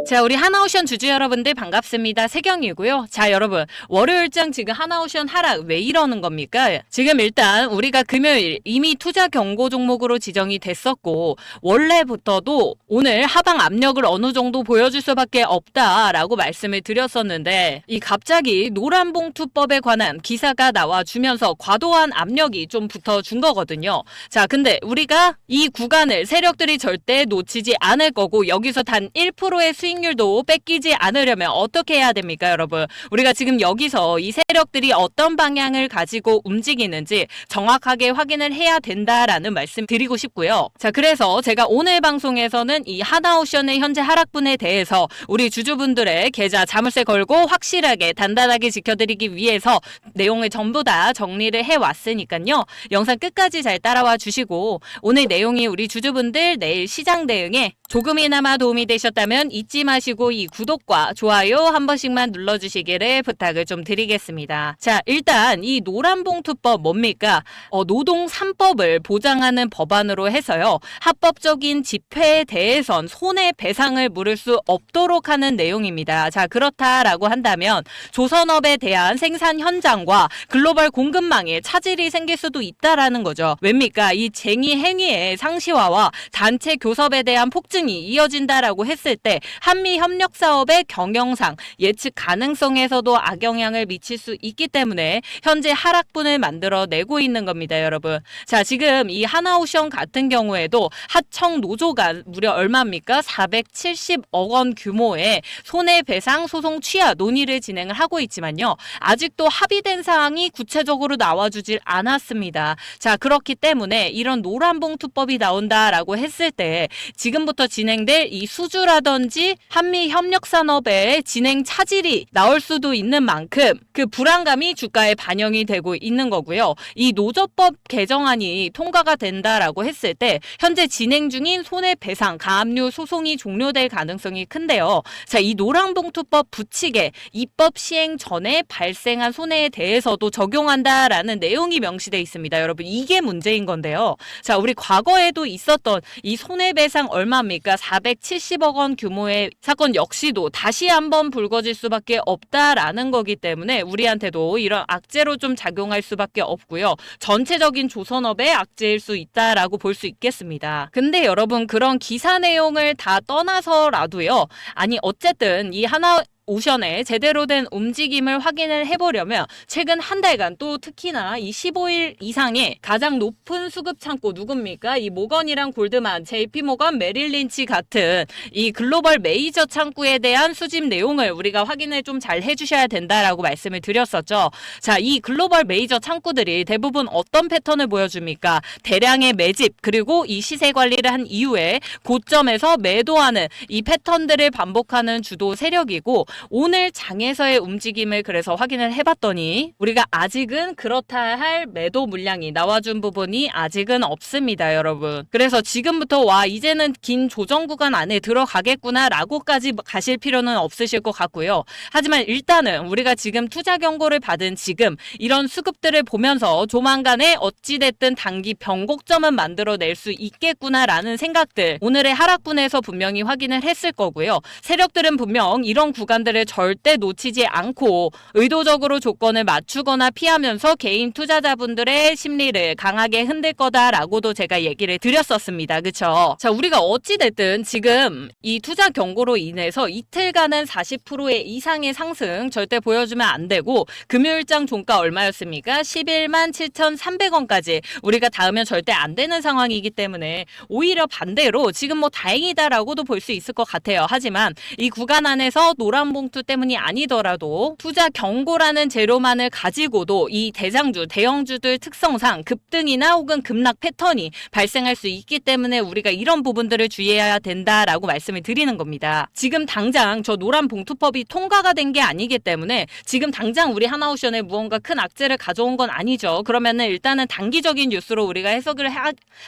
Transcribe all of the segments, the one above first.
자, 우리 하나오션 주주 여러분들 반갑습니다. 세경이고요. 자, 여러분, 월요일장 지금 하나오션 하락 왜 이러는 겁니까? 지금 일단 우리가 금요일 이미 투자 경고 종목으로 지정이 됐었고 원래부터도 오늘 하방 압력을 어느 정도 보여줄 수밖에 없다라고 말씀을 드렸었는데 이 갑자기 노란봉투법에 관한 기사가 나와주면서 과도한 압력이 좀 붙어준 거거든요. 자, 근데 우리가 이 구간을 세력들이 절대 놓치지 않을 거고 여기서 단 1%의 수익률도 뺏기지 않으려면 어떻게 해야 됩니까, 여러분? 우리가 지금 여기서 이 세력들이 어떤 방향을 가지고 움직이는지 정확하게 확인을 해야 된다라는 말씀 드리고 싶고요. 자, 그래서 제가 오늘 방송에서는 이 하나오션의 현재 하락분에 대해서 우리 주주분들의 계좌 자물쇠 걸고 확실하게 단단하게 지켜드리기 위해서 내용을 전부 다 정리를 해왔으니까요. 영상 끝까지 잘 따라와 주시고 오늘 내용이 우리 주주분들 내일 시장 대응에 조금이나마 도움이 되셨다면 잊지 마시고 이 구독과 좋아요 한 번씩만 눌러주시기를 부탁을 좀 드리겠습니다. 자, 일단 이 노란봉투법 뭡니까? 노동 3법을 보장하는 법안으로 해서요. 합법적인 집회에 대해선 손해배상을 물을 수 없도록 하는 내용입니다. 자, 그렇다라고 한다면 조선업에 대한 생산 현장과 글로벌 공급망에 차질이 생길 수도 있다라는 거죠. 왜입니까? 이 쟁의 행위의 상시화와 단체 교섭에 대한 폭증이 이어진다라고 했을 때 한미 협력 사업의 경영상 예측 가능성에서도 악영향을 미칠 수 있기 때문에 현재 하락분을 만들어내고 있는 겁니다, 여러분. 자, 지금 이 하나오션 같은 경우에도 하청 노조가 무려 얼마입니까? 470억 원 규모의 손해배상 소송 취하 논의를 진행을 하고 있지만요. 아직도 합의된 사항이 구체적으로 나와주질 않았습니다. 자, 그렇기 때문에 이런 노란봉투법이 나온다라고 했을 때 지금부터 진행될 이 수주라든지 한미협력산업의 진행 차질이 나올 수도 있는 만큼 그 불안감이 주가에 반영이 되고 있는 거고요. 이 노조법 개정안이 통과가 된다라고 했을 때 현재 진행 중인 손해배상 가압류 소송이 종료될 가능성이 큰데요. 자, 이 노란봉투법 부칙에 입법 시행 전에 발생한 손해에 대해서도 적용한다라는 내용이 명시되어 있습니다. 여러분, 이게 문제인 건데요. 자, 우리 과거에도 있었던 이 손해배상 얼마입니까? 470억 원 규모의 사건 역시도 다시 한번 불거질 수밖에 없다라는 거기 때문에 우리한테도 이런 악재로 좀 작용할 수밖에 없고요. 전체적인 조선업의 악재일 수 있다라고 볼 수 있겠습니다. 근데 여러분, 그런 기사 내용을 다 떠나서라도요. 아니, 어쨌든 이 하나오션의 제대로 된 움직임을 확인을 해보려면 최근 한 달간 또 특히나 이 15일 이상의 가장 높은 수급 창고 누굽니까? 이 모건이랑 골드만, JP모건, 메릴린치 같은 이 글로벌 메이저 창구에 대한 수집 내용을 우리가 확인을 좀 잘 해주셔야 된다라고 말씀을 드렸었죠. 자, 이 글로벌 메이저 창구들이 대부분 어떤 패턴을 보여줍니까? 대량의 매집 그리고 이 시세 관리를 한 이후에 고점에서 매도하는 이 패턴들을 반복하는 주도 세력이고 오늘 장에서의 움직임을 그래서 확인을 해봤더니 우리가 아직은 그렇다 할 매도 물량이 나와준 부분이 아직은 없습니다, 여러분. 그래서 지금부터 와 이제는 긴 조정 구간 안에 들어가겠구나 라고까지 가실 필요는 없으실 것 같고요. 하지만 일단은 우리가 지금 투자 경고를 받은 지금 이런 수급들을 보면서 조만간에 어찌됐든 단기 변곡점은 만들어낼 수 있겠구나라는 생각들 오늘의 하락분에서 분명히 확인을 했을 거고요. 세력들은 분명 이런 구간들을 절대 놓치지 않고 의도적으로 조건을 맞추거나 피하면서 개인 투자자분들의 심리를 강하게 흔들 거다라고도 제가 얘기를 드렸었습니다. 그쵸? 자, 우리가 어찌됐든 지금 이 투자 경고로 인해서 이틀간은 40%의 이상의 상승 절대 보여주면 안 되고 금요일장 종가 얼마였습니까? 11만 7,300원까지 우리가 닿으면 절대 안 되는 상황이기 때문에 오히려 반대로 지금 뭐 다행이다라고도 볼 수 있을 것 같아요. 하지만 이 구간 안에서 노란봉투 때문이 아니더라도 투자 경고라는 재료만을 가지고도 이 대장주, 대형주들 특성상 급등이나 혹은 급락 패턴이 발생할 수 있기 때문에 우리가 이런 부분들을 주의해야 된다라고 말씀을 드리는 겁니다. 지금 당장 저 노란봉투법이 통과가 된 게 아니기 때문에 지금 당장 우리 하나오션에 무언가 큰 악재를 가져온 건 아니죠. 그러면은 일단은 단기적인 뉴스로 우리가 해석을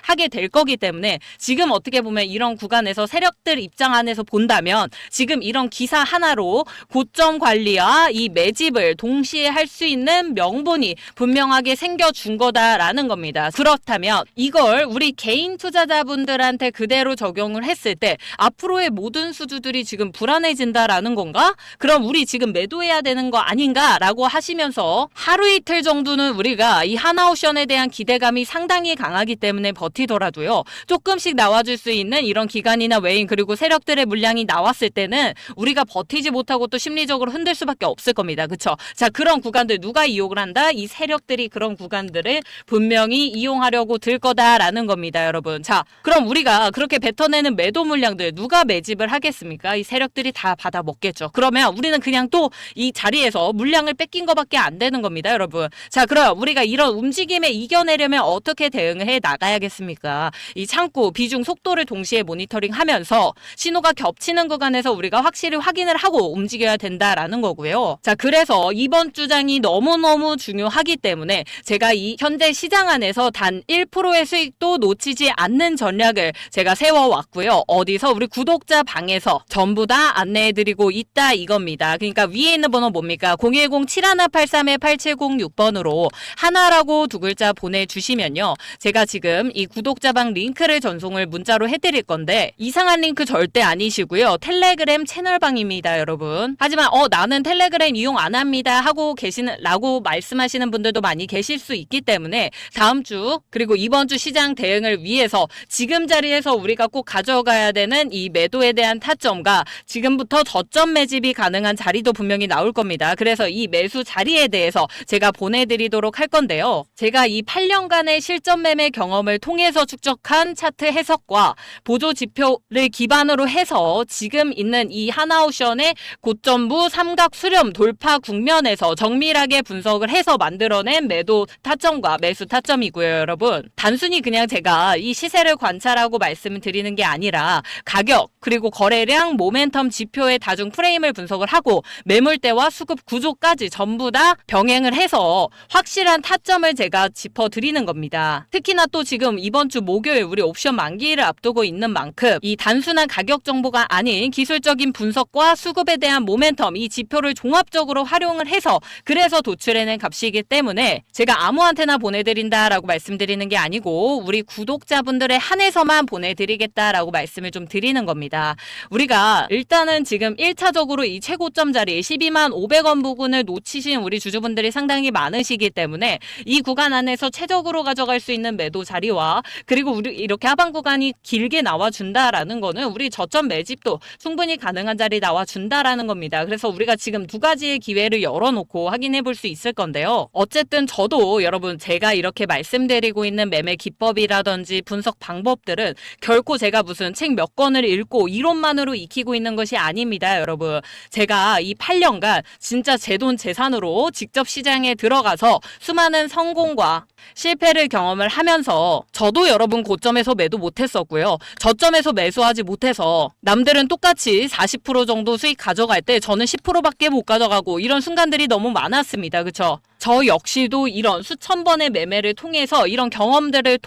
하게 될 거기 때문에 지금 어떻게 보면 이런 구간에서 세력들 입장 안에서 본다면 지금 이런 기사 하나로 하고 고점 관리와 이 매집을 동시에 할 수 있는 명분이 분명하게 생겨준 거다라는 겁니다. 그렇다면 이걸 우리 개인 투자자분들한테 그대로 적용을 했을 때 앞으로의 모든 수주들이 지금 불안해진다라는 건가? 그럼 우리 지금 매도해야 되는 거 아닌가라고 하시면서 하루 이틀 정도는 우리가 이 하나옵션에 대한 기대감이 상당히 강하기 때문에 버티더라도요. 조금씩 나와줄 수 있는 이런 기간이나 외인 그리고 세력들의 물량이 나왔을 때는 우리가 버티지 못하고 또 심리적으로 흔들 수밖에 없을 겁니다. 그쵸? 자, 그런 구간들 누가 이용을 한다? 이 세력들이 그런 구간들을 분명히 이용하려고 들 거다라는 겁니다, 여러분. 자, 그럼 우리가 그렇게 뱉어내는 매도 물량들 누가 매집을 하겠습니까? 이 세력들이 다 받아 먹겠죠. 그러면 우리는 그냥 또 이 자리에서 물량을 뺏긴 거밖에 안 되는 겁니다, 여러분. 자, 그럼 우리가 이런 움직임에 이겨내려면 어떻게 대응을 해 나가야겠습니까? 이 창구, 비중, 속도를 동시에 모니터링하면서 신호가 겹치는 구간에서 우리가 확실히 확인을 하고 움직여야 된다라는 거고요. 자, 그래서 이번 주장이 너무너무 중요하기 때문에 제가 이 현재 시장 안에서 단 1%의 수익도 놓치지 않는 전략을 제가 세워왔고요. 어디서? 우리 구독자 방에서 전부 다 안내해드리고 있다 이겁니다. 그러니까 위에 있는 번호 뭡니까? 010-7183-8706번으로 하나라고 두 글자 보내주시면요. 제가 지금 이 구독자방 링크를 전송을 문자로 해드릴 건데 이상한 링크 절대 아니시고요. 텔레그램 채널방입니다, 여러분. 하지만 나는 텔레그램 이용 안 합니다 하고 라고 말씀하시는 분들도 많이 계실 수 있기 때문에 다음 주 그리고 이번 주 시장 대응을 위해서 지금 자리에서 우리가 꼭 가져가야 되는 이 매도에 대한 타점과 지금부터 저점 매집이 가능한 자리도 분명히 나올 겁니다. 그래서 이 매수 자리에 대해서 제가 보내드리도록 할 건데요. 제가 이 8년간의 실전 매매 경험을 통해서 축적한 차트 해석과 보조 지표를 기반으로 해서 지금 있는 이 하나옵션의 고점부 삼각 수렴 돌파 국면에서 정밀하게 분석을 해서 만들어낸 매도 타점과 매수 타점이고요, 여러분. 단순히 그냥 제가 이 시세를 관찰하고 말씀을 드리는 게 아니라 가격 그리고 거래량 모멘텀 지표의 다중 프레임을 분석을 하고 매물대와 수급 구조까지 전부 다 병행을 해서 확실한 타점을 제가 짚어드리는 겁니다. 특히나 또 지금 이번 주 목요일 우리 옵션 만기를 앞두고 있는 만큼 이 단순한 가격 정보가 아닌 기술적인 분석과 수급에 대한 모멘텀 이 지표를 종합적으로 활용을 해서 그래서 도출해낸 값이기 때문에 제가 아무한테나 보내드린다라고 말씀드리는 게 아니고 우리 구독자분들의 한해서만 보내드리겠다라고 말씀을 좀 드리는 겁니다. 우리가 일단은 지금 1차적으로 이 최고점 자리 12만 500원 부근을 놓치신 우리 주주분들이 상당히 많으시기 때문에 이 구간 안에서 최적으로 가져갈 수 있는 매도 자리와 그리고 우리 이렇게 하방 구간이 길게 나와준다라는 거는 우리 저점 매집도 충분히 가능한 자리 나와준다라는 겁니다. 그래서 우리가 지금 두 가지의 기회를 열어놓고 확인해 볼 수 있을 건데요. 어쨌든 저도 여러분 제가 이렇게 말씀드리고 있는 매매 기법이라든지 분석 방법들은 결코 제가 무슨 책 몇 권을 읽고 이론만으로 익히고 있는 것이 아닙니다, 여러분. 제가 이 8년간 진짜 제 돈 재산으로 직접 시장에 들어가서 수많은 성공과 실패를 경험을 하면서 저도 여러분 고점에서 매도 못했었고요. 저점에서 매수하지 못해서 남들은 똑같이 40% 정도 수익 가져갈 때 저는 10%밖에 못 가져가고 이런 순간들이 너무 많았습니다. 그쵸? 저 역시도 이런 수천 번의 매매를 통해서 이런 경험들을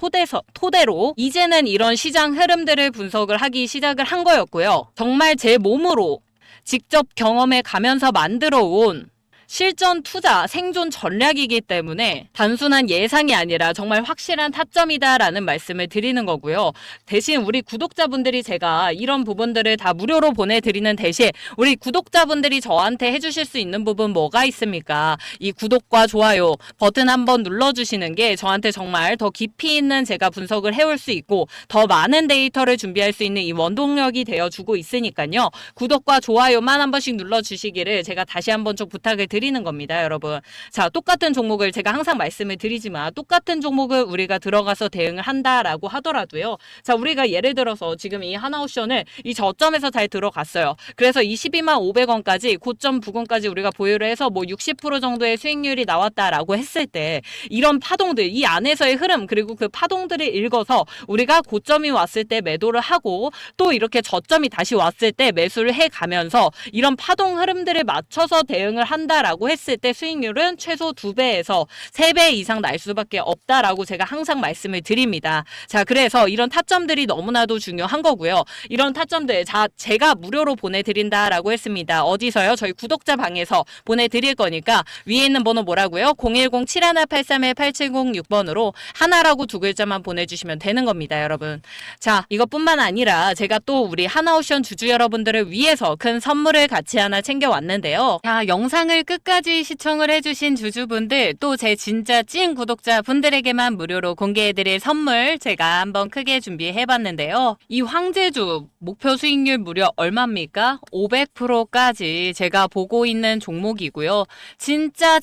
토대로 이제는 이런 시장 흐름들을 분석을 하기 시작을 한 거였고요. 정말 제 몸으로 직접 경험해 가면서 만들어 온 실전 투자 생존 전략이기 때문에 단순한 예상이 아니라 정말 확실한 타점이다라는 말씀을 드리는 거고요. 대신 우리 구독자분들이 제가 이런 부분들을 다 무료로 보내드리는 대신 우리 구독자분들이 저한테 해주실 수 있는 부분 뭐가 있습니까? 이 구독과 좋아요 버튼 한번 눌러주시는 게 저한테 정말 더 깊이 있는 제가 분석을 해올 수 있고 더 많은 데이터를 준비할 수 있는 이 원동력이 되어주고 있으니까요. 구독과 좋아요만 한 번씩 눌러주시기를 제가 다시 한번 좀 부탁을 드리는 겁니다, 여러분. 자, 똑같은 종목을 제가 항상 말씀을 드리지만 똑같은 종목을 우리가 들어가서 대응을 한다라고 하더라도요. 자, 우리가 예를 들어서 지금 이 하나옵션을 이 저점에서 잘 들어갔어요. 그래서 이 12만 500원까지 고점 부근까지 우리가 보유를 해서 뭐 60% 정도의 수익률이 나왔다라고 했을 때 이런 파동들, 이 안에서의 흐름 그리고 그 파동들을 읽어서 우리가 고점이 왔을 때 매도를 하고 또 이렇게 저점이 다시 왔을 때 매수를 해가면서 이런 파동 흐름들을 맞춰서 대응을 한다 한다라고 했을 때 수익률은 최소 2배에서 3배 이상 날 수밖에 없다라고 제가 항상 말씀을 드립니다. 자, 그래서 이런 타점들이 너무나도 중요한 거고요. 이런 타점들 제가 무료로 보내드린다라고 했습니다. 어디서요? 저희 구독자 방에서 보내드릴 거니까 위에 있는 번호 뭐라고요? 010-7183-8706번으로 하나라고 2글자만 보내주시면 되는 겁니다, 여러분. 자, 이것뿐만 아니라 제가 또 우리 하나오션 주주 여러분들을 위해서 큰 선물을 같이 하나 챙겨왔는데요. 자, 영상을 끝까지 시청을 해주신 주주분들, 또 제 진짜 찐 구독자분들에게만 무료로 공개해드릴 선물 제가 한번 크게 준비해봤는데요. 이 황제주 목표 수익률 무려 얼마입니까? 500%까지 제가 보고 있는 종목이고요. 진짜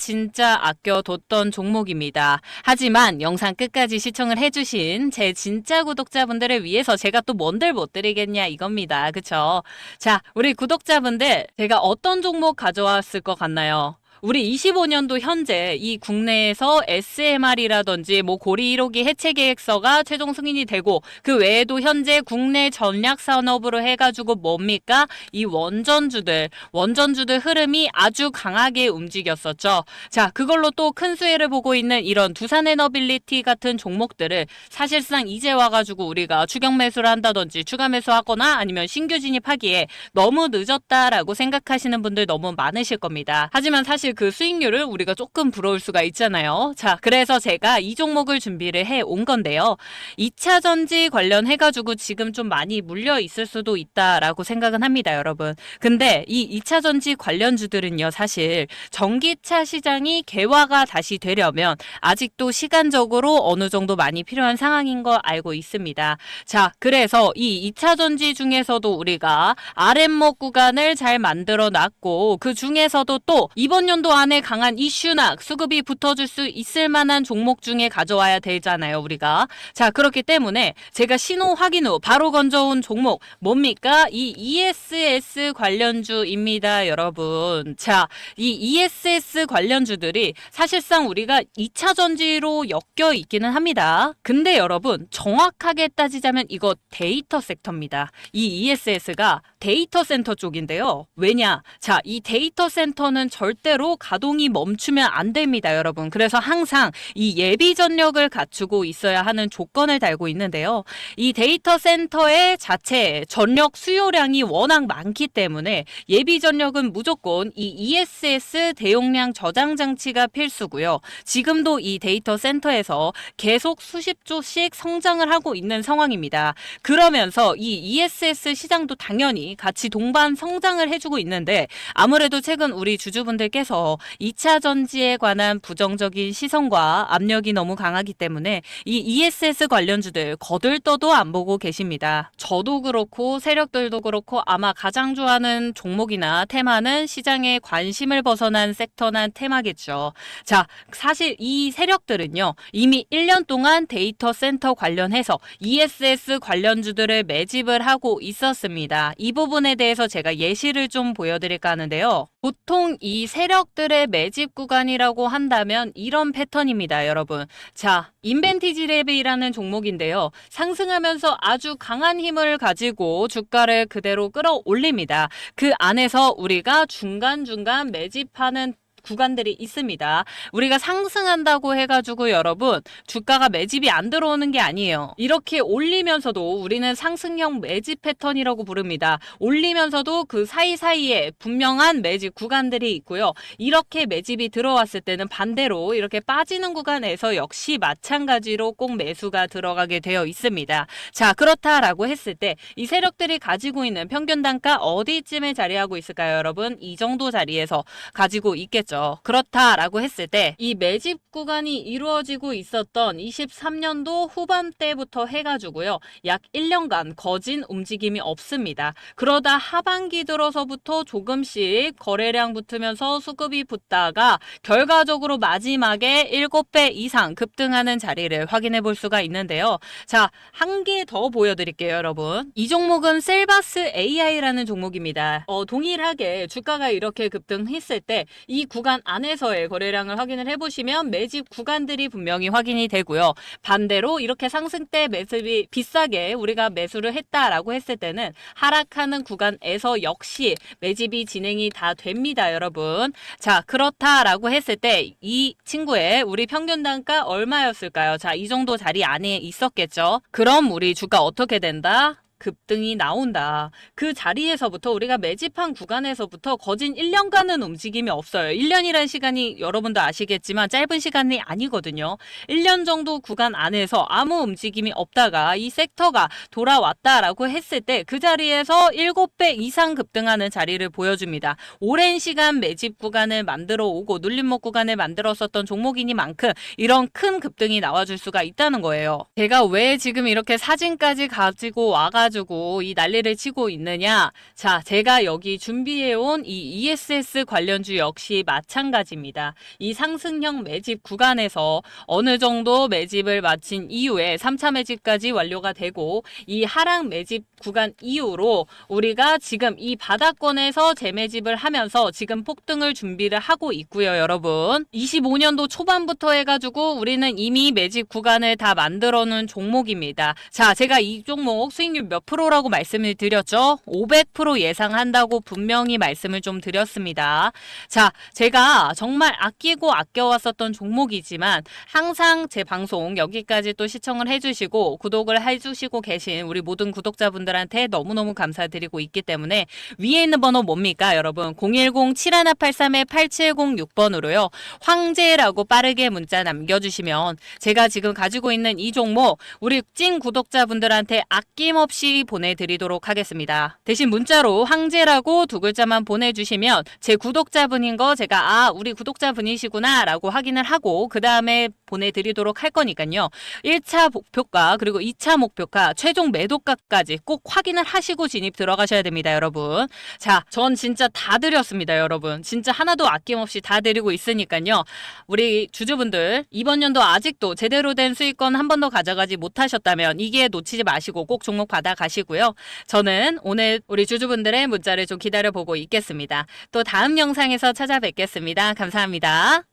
아껴뒀던 종목입니다. 하지만 영상 끝까지 시청을 해주신 제 진짜 구독자분들을 위해서 제가 또 뭔들 못 드리겠냐 이겁니다. 그쵸? 자, 우리 구독자분들, 제가 어떤 종목 가져왔을 것 같나요? 우리 25년도 현재 이 국내에서 SMR이라든지 고리 1호기 해체 계획서가 최종 승인이 되고, 그 외에도 현재 국내 전략 산업으로 해가지고 뭡니까? 이 원전주들 흐름이 아주 강하게 움직였었죠. 자, 그걸로 또 큰 수혜를 보고 있는 이런 두산에너빌리티 같은 종목들을 사실상 이제 와가지고 우리가 추격 매수를 한다든지 추가 매수하거나 아니면 신규 진입하기에 너무 늦었다라고 생각하시는 분들 너무 많으실 겁니다. 하지만 사실 그 수익률을 우리가 조금 부러울 수가 있잖아요. 자, 그래서 제가 이 종목을 준비를 해 온 건데요. 2차 전지 관련해가지고 지금 좀 많이 물려 있을 수도 있다라고 생각은 합니다, 여러분. 근데 이 2차 전지 관련주들은요, 사실 전기차 시장이 개화가 다시 되려면 아직도 시간적으로 어느 정도 많이 필요한 상황인 거 알고 있습니다. 자, 그래서 이 2차 전지 중에서도 우리가 아랫목 구간을 잘 만들어 놨고, 그 중에서도 또 이번 년도 안에 강한 이슈나 수급이 붙어줄 수 있을 만한 종목 중에 가져와야 되잖아요, 우리가. 자, 그렇기 때문에 제가 신호 확인 후 바로 건져온 종목 뭡니까? 이 ESS 관련주입니다, 여러분. 자, 이 ESS 관련주들이 사실상 우리가 2차 전지로 엮여 있기는 합니다. 근데 여러분, 정확하게 따지자면 이거 데이터 섹터입니다. 이 ESS가 데이터 센터 쪽인데요. 왜냐? 자, 이 데이터 센터는 절대로 가동이 멈추면 안 됩니다, 여러분. 그래서 항상 이 예비 전력을 갖추고 있어야 하는 조건을 달고 있는데요. 이 데이터 센터의 자체 전력 수요량이 워낙 많기 때문에 예비 전력은 무조건 이 ESS 대용량 저장 장치가 필수고요. 지금도 이 데이터 센터에서 계속 수십 조씩 성장을 하고 있는 상황입니다. 그러면서 이 ESS 시장도 당연히 같이 동반 성장을 해주고 있는데, 아무래도 최근 우리 주주분들께서 2차 전지에 관한 부정적인 시선과 압력이 너무 강하기 때문에 이 ESS 관련주들 거들떠도 안 보고 계십니다. 저도 그렇고 세력들도 그렇고 아마 가장 좋아하는 종목이나 테마는 시장에 관심을 벗어난 섹터나 테마겠죠. 자, 사실 이 세력들은요, 이미 1년 동안 데이터 센터 관련해서 ESS 관련주들을 매집을 하고 있었습니다. 이 부분에 대해서 제가 예시를 좀 보여드릴까 하는데요. 보통 이 세력들의 매집 구간이라고 한다면 이런 패턴입니다, 여러분. 자, 인벤티지랩이라는 종목인데요. 상승하면서 아주 강한 힘을 가지고 주가를 그대로 끌어올립니다. 그 안에서 우리가 중간중간 매집하는 구간들이 있습니다. 우리가 상승한다고 해가지고 여러분 주가가 매집이 안 들어오는 게 아니에요. 이렇게 올리면서도 우리는 상승형 매집 패턴이라고 부릅니다. 올리면서도 그 사이사이에 분명한 매집 구간들이 있고요. 이렇게 매집이 들어왔을 때는 반대로 이렇게 빠지는 구간에서 역시 마찬가지로 꼭 매수가 들어가게 되어 있습니다. 자, 그렇다라고 했을 때 이 세력들이 가지고 있는 평균 단가 어디쯤에 자리하고 있을까요, 여러분? 이 정도 자리에서 가지고 있겠죠. 그렇다라고 했을 때 이 매집 구간이 이루어지고 있었던 23년도 후반때부터 해가지고요. 약 1년간 거진 움직임이 없습니다. 그러다 하반기 들어서부터 조금씩 거래량 붙으면서 수급이 붙다가 결과적으로 마지막에 7배 이상 급등하는 자리를 확인해 볼 수가 있는데요. 자, 한 개 더 보여드릴게요, 여러분. 이 종목은 셀바스 AI라는 종목입니다. 동일하게 주가가 이렇게 급등했을 때 이 구간 안에서의 거래량을 확인을 해보시면 매집 구간들이 분명히 확인이 되고요. 반대로 이렇게 상승 때 매집이 비싸게 우리가 매수를 했다라고 했을 때는 하락하는 구간에서 역시 매집이 진행이 다 됩니다, 여러분. 자, 그렇다라고 했을 때 이 친구의 우리 평균 단가 얼마였을까요? 자, 이 정도 자리 안에 있었겠죠. 그럼 우리 주가 어떻게 된다? 급등이 나온다. 그 자리에서부터 우리가 매집한 구간에서부터 거진 1년간은 움직임이 없어요. 1년이라는 시간이 여러분도 아시겠지만 짧은 시간이 아니거든요. 1년 정도 구간 안에서 아무 움직임이 없다가 이 섹터가 돌아왔다라고 했을 때 그 자리에서 7배 이상 급등하는 자리를 보여줍니다. 오랜 시간 매집 구간을 만들어 오고 눌림목 구간을 만들었었던 종목이니만큼 이런 큰 급등이 나와줄 수가 있다는 거예요. 제가 왜 지금 이렇게 사진까지 가지고 와가지고 이 난리를 치고 있느냐? 자, 제가 여기 준비해온 이 ESS 관련주 역시 마찬가지입니다. 이 상승형 매집 구간에서 어느 정도 매집을 마친 이후에 3차 매집까지 완료가 되고 이 하락 매집 구간 이후로 우리가 지금 이 바닥권에서 재매집을 하면서 지금 폭등을 준비를 하고 있고요, 여러분. 25년도 초반부터 해가지고 우리는 이미 매집 구간을 다 만들어 놓은 종목입니다. 자, 제가 이 종목 수익률 몇 프로라고 말씀을 드렸죠? 500% 예상한다고 분명히 말씀을 좀 드렸습니다. 자, 제가 정말 아끼고 아껴왔었던 종목이지만 항상 제 방송 여기까지 또 시청을 해주시고 구독을 해주시고 계신 우리 모든 구독자분들한테 너무너무 감사드리고 있기 때문에 위에 있는 번호 뭡니까, 여러분? 010-7183-8706번으로요. 황제라고 빠르게 문자 남겨주시면 제가 지금 가지고 있는 이 종목 우리 찐 구독자분들한테 아낌없이 보내드리도록 하겠습니다. 대신 문자로 황제라고 두 글자만 보내주시면 제 구독자분인 거 제가 우리 구독자분이시구나 라고 확인을 하고 그 다음에 보내드리도록 할 거니까요. 1차 목표가 그리고 2차 목표가 최종 매도가까지 꼭 확인을 하시고 진입 들어가셔야 됩니다, 여러분. 자, 전 진짜 다 드렸습니다, 여러분. 진짜 하나도 아낌없이 다 드리고 있으니까요. 우리 주주분들 이번 연도 아직도 제대로 된 수익권 한 번도 가져가지 못하셨다면 이게 놓치지 마시고 꼭 종목 받아가시고요. 저는 오늘 우리 주주분들의 문자를 좀 기다려보고 있겠습니다. 또 다음 영상에서 찾아뵙겠습니다. 감사합니다.